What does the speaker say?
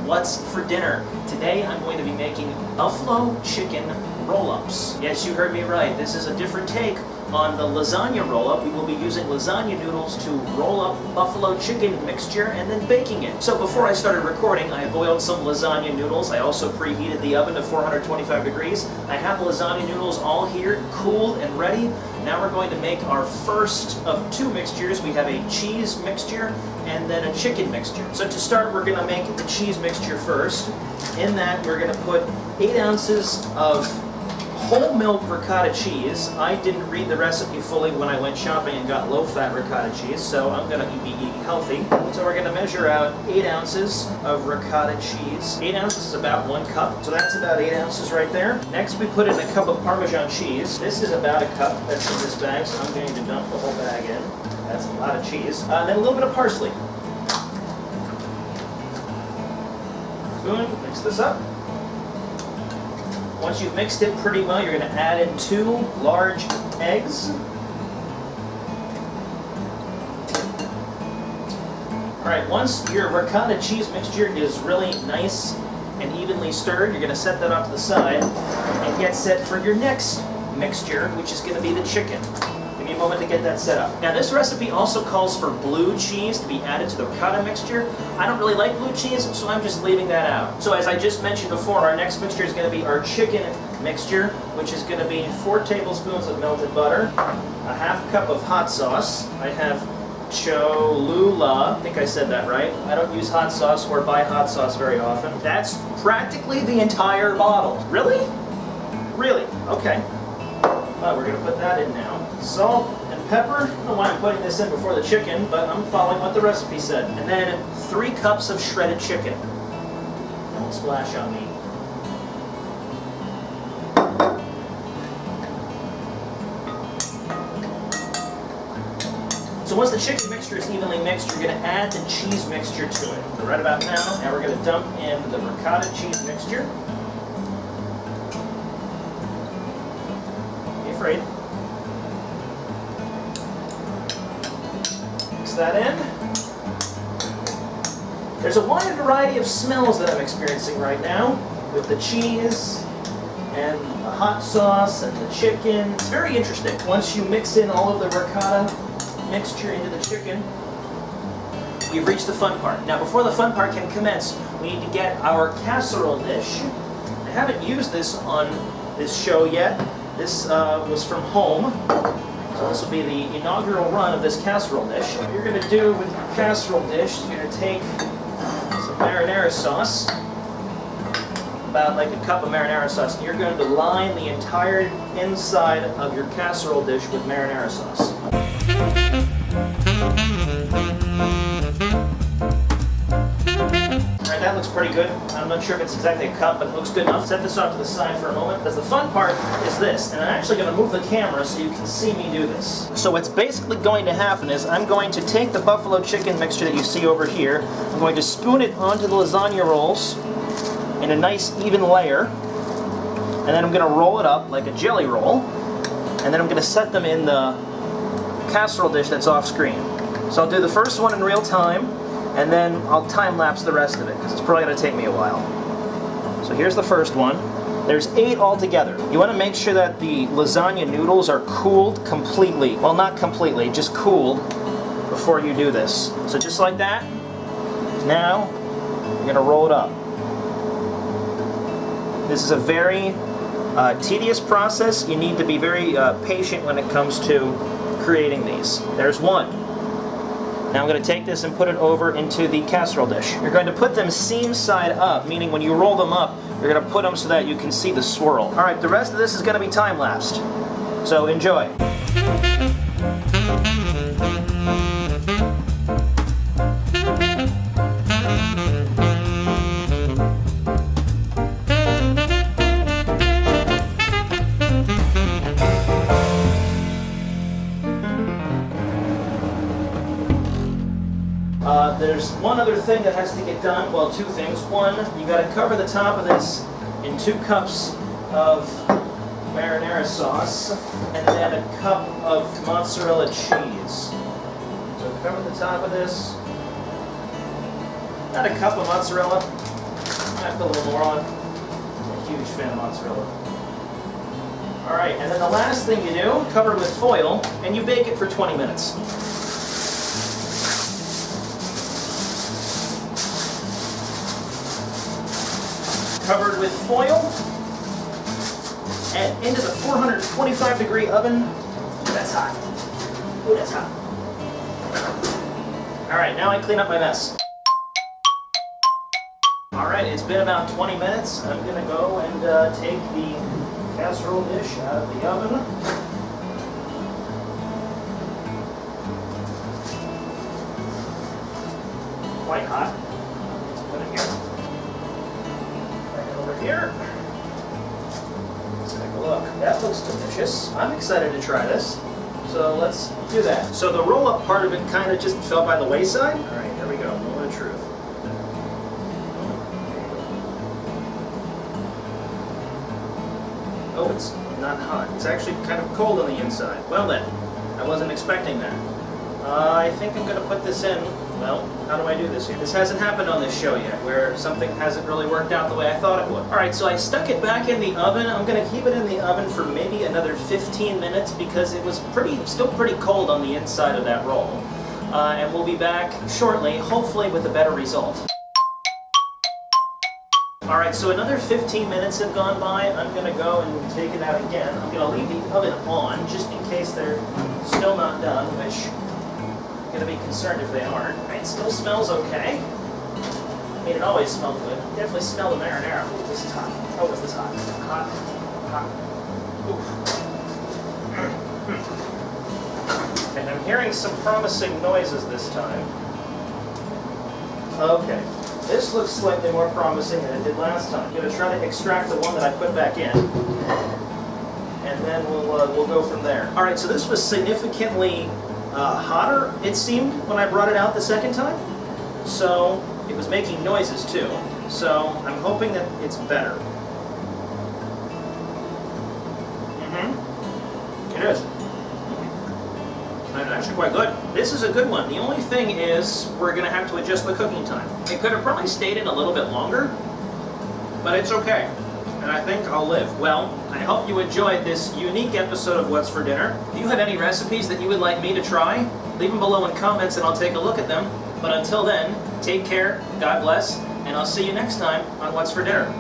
what's for dinner. Today I'm going to be making buffalo chicken roll-ups. Yes, you heard me right. This is a different take on the lasagna roll-up. We will be using lasagna noodles to roll up buffalo chicken mixture and then baking it. So before I started recording, I boiled some lasagna noodles. I also preheated the oven to 425 degrees. I have the lasagna noodles all here, cooled and ready. Now we're going to make our first of two mixtures. We have a cheese mixture and then a chicken mixture. So to start, we're going to make the cheese mixture first. In that, we're going to put 8 ounces of whole milk ricotta cheese. I didn't read the recipe fully when I went shopping and got low-fat ricotta cheese, so I'm going to be eating healthy. So we're going to measure out 8 ounces of ricotta cheese. 8 ounces is about 1 cup, so that's about 8 ounces right there. Next we put in a cup of Parmesan cheese. This is about a cup that's in this bag, so I'm going to dump the whole bag in. That's a lot of cheese. Then a little bit of parsley. Spoon, mix this up. Once you've mixed it pretty well, you're going to add in 2 large eggs. Alright, once your ricotta cheese mixture is really nice and evenly stirred, you're going to set that off to the side and get set for your next mixture, which is going to be the chicken. Give me a moment to get that set up. Now this recipe also calls for blue cheese to be added to the ricotta mixture. I don't really like blue cheese, so I'm just leaving that out. So as I just mentioned before, our next mixture is going to be our chicken mixture, which is going to be 4 tablespoons of melted butter, a half cup of hot sauce. I have Cholula, I think I said that right. I don't use hot sauce or buy hot sauce very often. That's practically the entire bottle. Really? Really? Okay. Well, we're going to put that in now. Salt and pepper. I don't know why I'm putting this in before the chicken, but I'm following what the recipe said. And then 3 cups of shredded chicken. Don't splash on me. So once the chicken mixture is evenly mixed, you're going to add the cheese mixture to it. So right about now we're going to dump in the ricotta cheese mixture. Be afraid. Mix that in. There's a wide variety of smells that I'm experiencing right now with the cheese and the hot sauce and the chicken. It's very interesting. Once you mix in all of the ricotta mixture into the chicken, we've reached the fun part. Now before the fun part can commence, we need to get our casserole dish. I haven't used this on this show yet. This was from home. So this will be the inaugural run of this casserole dish. What you're going to do with your casserole dish is you're going to take some marinara sauce, about like a cup of marinara sauce, and you're going to line the entire inside of your casserole dish with marinara sauce. Alright, that looks pretty good. I'm not sure if it's exactly a cup, but it looks good enough. Set this off to the side for a moment, because the fun part is this, and I'm actually going to move the camera so you can see me do this. So what's basically going to happen is I'm going to take the buffalo chicken mixture that you see over here, I'm going to spoon it onto the lasagna rolls in a nice even layer, and then I'm going to roll it up like a jelly roll, and then I'm going to set them in the casserole dish that's off screen. So I'll do the first one in real time, and then I'll time-lapse the rest of it, because it's probably going to take me a while. So here's the first one. There's 8 altogether. You want to make sure that the lasagna noodles are cooled completely. Well, not completely, just cooled before you do this. So just like that. Now, you're going to roll it up. This is a very tedious process. You need to be very patient when it comes to creating these. There's one. Now I'm going to take this and put it over into the casserole dish. You're going to put them seam side up, meaning when you roll them up, you're going to put them so that you can see the swirl. Alright, the rest of this is going to be time-lapsed. So enjoy. There's one other thing that has to get done. Well, 2 things. One, you got to cover the top of this in 2 cups of marinara sauce and then a cup of mozzarella cheese. So cover the top of this. Add a cup of mozzarella I put a little more on. I'm a huge fan of mozzarella. All right, and then the last thing you do, cover it with foil, and you bake it for 20 minutes. Covered with foil, and into the 425 degree oven. Ooh, that's hot. Ooh, that's hot. All right, now I clean up my mess. All right, it's been about 20 minutes. I'm gonna go and take the casserole dish out of the oven. Quite hot. Let's put it here. Bring it over here. Let's take a look. That looks delicious. I'm excited to try this. So let's do that. So the roll-up part of it kind of just fell by the wayside. All right, here we go. Moment of truth. Oh, it's not hot. It's actually kind of cold on the inside. Well then, I wasn't expecting that. I think I'm going to put this in. Well, how do I do this here? This hasn't happened on this show yet, where something hasn't really worked out the way I thought it would. Alright, so I stuck it back in the oven. I'm going to keep it in the oven for maybe another 15 minutes because it was still pretty cold on the inside of that roll. And we'll be back shortly, hopefully with a better result. Alright, so another 15 minutes have gone by. I'm going to go and take it out again. I'm going to leave the oven on just in case they're still not done, which I'm going to be concerned if they aren't. It still smells okay. I mean, it always smelled good. Definitely smell the marinara. Ooh, this is hot. Oh, is this hot? Hot. Hot. Ooh. And I'm hearing some promising noises this time. Okay. This looks slightly more promising than it did last time. I'm going to try to extract the one that I put back in, and then we'll go from there. All right, so this was significantly hotter, it seemed, when I brought it out the second time. So it was making noises too. So I'm hoping that it's better. It is. And actually quite good. This is a good one. The only thing is we're going to have to adjust the cooking time. It could have probably stayed in a little bit longer, but it's okay. And I think I'll live. Well, I hope you enjoyed this unique episode of What's for Dinner. If you have any recipes that you would like me to try, leave them below in comments and I'll take a look at them. But until then, take care, God bless, and I'll see you next time on What's for Dinner.